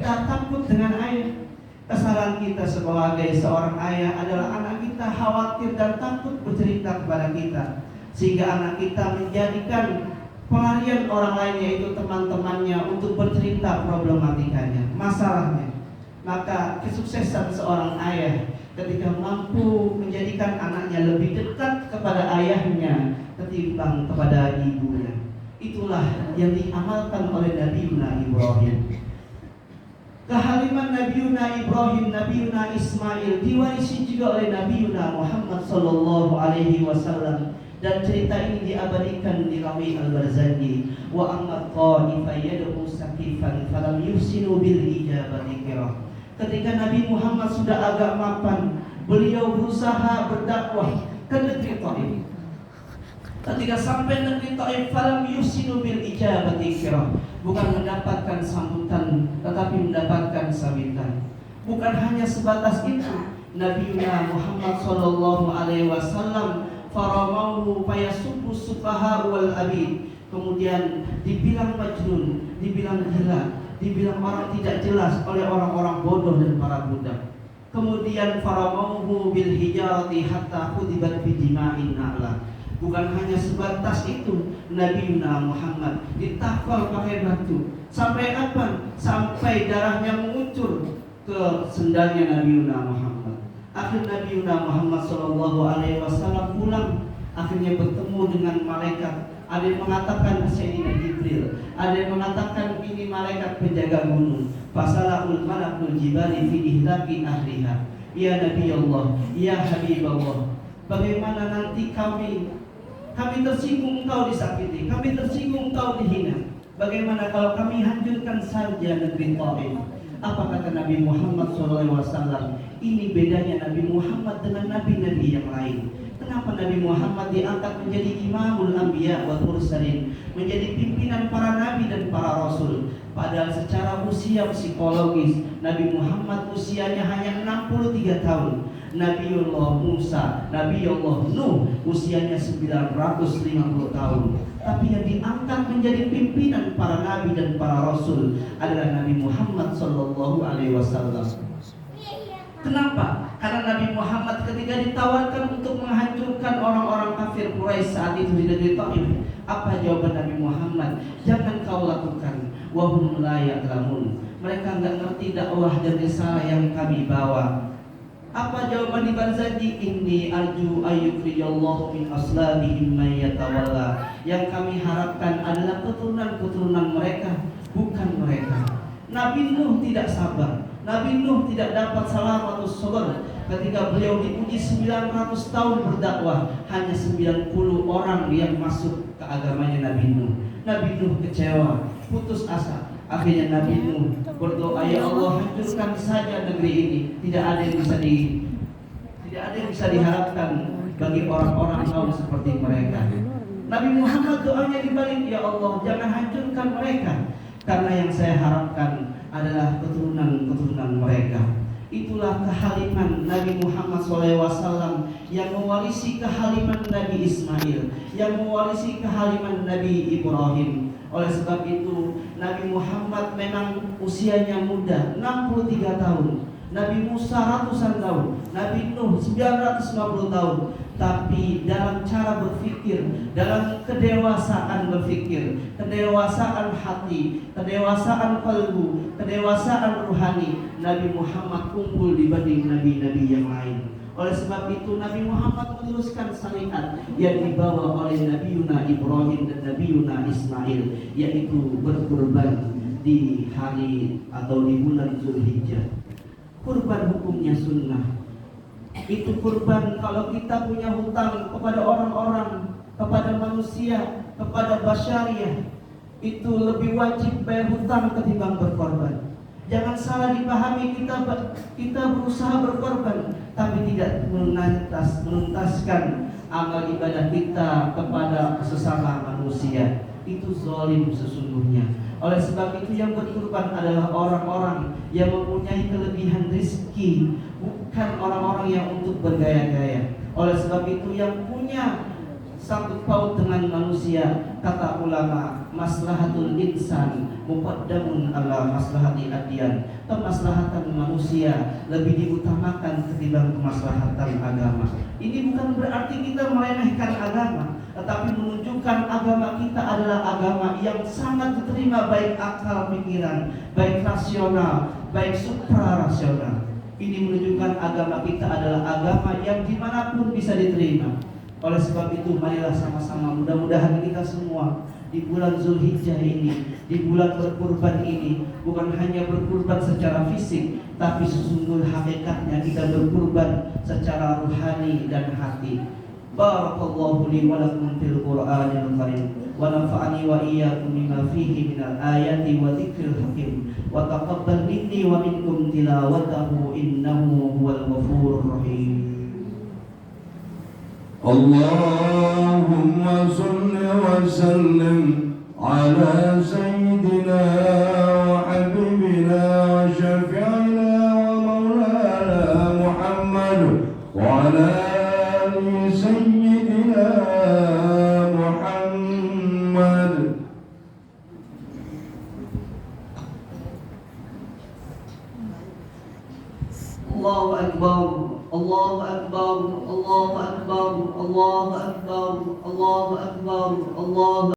kita takut dengan ayah. Kesalahan kita sebagai seorang ayah adalah anak kita khawatir dan takut bercerita kepada kita, sehingga anak kita menjadikan pelarian orang lain, yaitu teman-temannya, untuk bercerita problematikanya, masalahnya. Maka kesuksesan seorang ayah ketika mampu menjadikan anaknya lebih dekat kepada ayahnya ketimbang kepada ibunya. Itulah yang diamalkan oleh Nabiuna Ibrahim. Kehaliman Nabiuna Ibrahim, Nabiuna Ismail diwarisi juga oleh Nabiuna Muhammad sallallahu alaihi wasallam, dan cerita ini diabadikan di Rawi Al-Barzanji. Wa amma qanifa yad'u sakifan falam yuhsinu bil ijabati qira. Ketika Nabi Muhammad sudah agak mapan, beliau berusaha berdakwah ke negeri Taif. Ketika sampai negeri Taif, falam yuhsinu bil ijabati qira, bukan mendapatkan sambutan tetapi mendapatkan sabitan. Bukan hanya sebatas itu, Nabi Muhammad sallallahu alaihi wasallam faramahu fayasubbu sufaha wal abid, kemudian dibilang majnun, dibilang gila, dibilang orang tidak jelas oleh orang-orang bodoh dan para budak. Kemudian faramahu bil hijarati hatta khudibat bi dima'in na'la. Bukan hanya sebatas itu, Nabi Muhammad ditafal pakai batu. Sampai apa? Sampai darahnya mengucur ke sendalnya Nabi Muhammad. Akhir Nabi Muhammad SAW pulang, akhirnya bertemu dengan malaikat. Ada yang mengatakan Sayyidina Jibril, ada yang mengatakan ini malaikat penjaga gunung. Fasalahul malakul jibali fi ihlaki ahliha. Ya Nabi Allah, ya Habib Allah, bagaimana nanti kami tersinggung engkau disakiti, kami tersinggung engkau dihina. Bagaimana kalau kami hancurkan saja negeri Taif? Apa kata Nabi Muhammad SAW? Ini bedanya Nabi Muhammad dengan nabi-nabi yang lain. Kenapa Nabi Muhammad diangkat menjadi imamul anbiya wal mursalin, menjadi pimpinan para nabi dan para rasul? Padahal secara usia psikologis Nabi Muhammad usianya hanya 63 tahun. Nabiullah Musa, Nabiullah Nuh usianya 950 tahun. Tapi yang diangkat menjadi pimpinan para nabi dan para rasul adalah Nabi Muhammad sallallahu alaihi wasallam. Kenapa? Karena Nabi Muhammad ketika ditawarkan untuk menghancurkan orang-orang kafir Quraisy saat itu di negeri Taif, apa jawaban Nabi Muhammad? Jangan kau lakukan, wahum la ya'lamun. Mereka enggak ngerti dakwah dan risalah yang kami bawa. Apa jawaban di Barzanji? Inni arju ayyukrijallahu min aslabihim man yatawalla. Yang kami harapkan adalah keturunan-keturunan mereka, bukan mereka. Nabi Nuh tidak sabar, Nabi Nuh tidak dapat salamatus sabar. Ketika beliau diuji 900 tahun berdakwah, hanya 90 orang yang masuk ke agamanya Nabi Nuh. Nabi Nuh kecewa, putus asa. Akhirnya Nabi Nuh berdoa, ya Allah, hancurkan saja negeri ini. Tidak ada yang bisa diharapkan bagi orang-orang kaum seperti mereka. Nabi Muhammad doanya dibalik, ya Allah, jangan hancurkan mereka, karena yang saya harapkan adalah keturunan-keturunan mereka. Itulah kehaliman Nabi Muhammad SAW yang mewarisi kehaliman Nabi Ismail, yang mewarisi kehaliman Nabi Ibrahim. Oleh sebab itu Nabi Muhammad memang usianya muda, 63 tahun. Nabi Musa ratusan tahun, Nabi Nuh 950 tahun. Tapi dalam cara berpikir, dalam kedewasaan berpikir, kedewasaan hati, kedewasaan kalbu, kedewasaan ruhani, Nabi Muhammad unggul dibanding nabi-nabi yang lain. Oleh sebab itu Nabi Muhammad meneruskan syariat yang dibawa oleh Nabiuna Ibrahim dan Nabiuna Ismail, yaitu berkurban di hari atau di bulan Zulhijjah. Kurban hukumnya sunnah. Itu kurban kalau kita punya hutang kepada orang-orang, kepada manusia, kepada basyariah, itu lebih wajib bayar hutang ketimbang berkorban. Jangan salah dipahami, kita berusaha berkorban tapi tidak menuntaskan amal ibadah kita kepada sesama manusia. Itu zalim sesungguhnya. Oleh sebab itu yang berkorban adalah orang-orang yang mempunyai kelebihan rezeki, bukan orang-orang yang untuk bergaya-gaya. Oleh sebab itu yang punya sangkut paut dengan manusia. Kata ulama, maslahatul insan muqaddamun ala maslahati adyan. Kemaslahatan manusia lebih diutamakan ketimbang kemaslahatan agama. Ini bukan berarti kita meremehkan agama, tetapi menunjukkan agama kita adalah agama yang sangat diterima baik akal pikiran, baik rasional, baik suprarasional. Ini menunjukkan agama kita adalah agama yang dimanapun bisa diterima. Oleh sebab itu, marilah sama-sama, mudah-mudahan kita semua di bulan Zulhijjah ini, di bulan berkurban ini, bukan hanya berkurban secara fisik, tapi sesungguhnya hakikatnya kita berkurban secara ruhani dan hati. Barakallahu li wa lakum fil Qur'anil karim, wa nafa'ani wa iyyakum bima fihi minal ayati wa dzikril hakim, wa taqabbal minni wa minkum tilawatahu innahu huwal ghafurur rahim. Allahumma salli wa sallim ala sayyidina wa habibina wa syafi'ina wa maulana Muhammad wa ala ali sayyidina Muhammad. Allahu Akbar, Allahu Akbar, Allahu Akbar, Allahu Akbar, Allahu Akbar, Allahu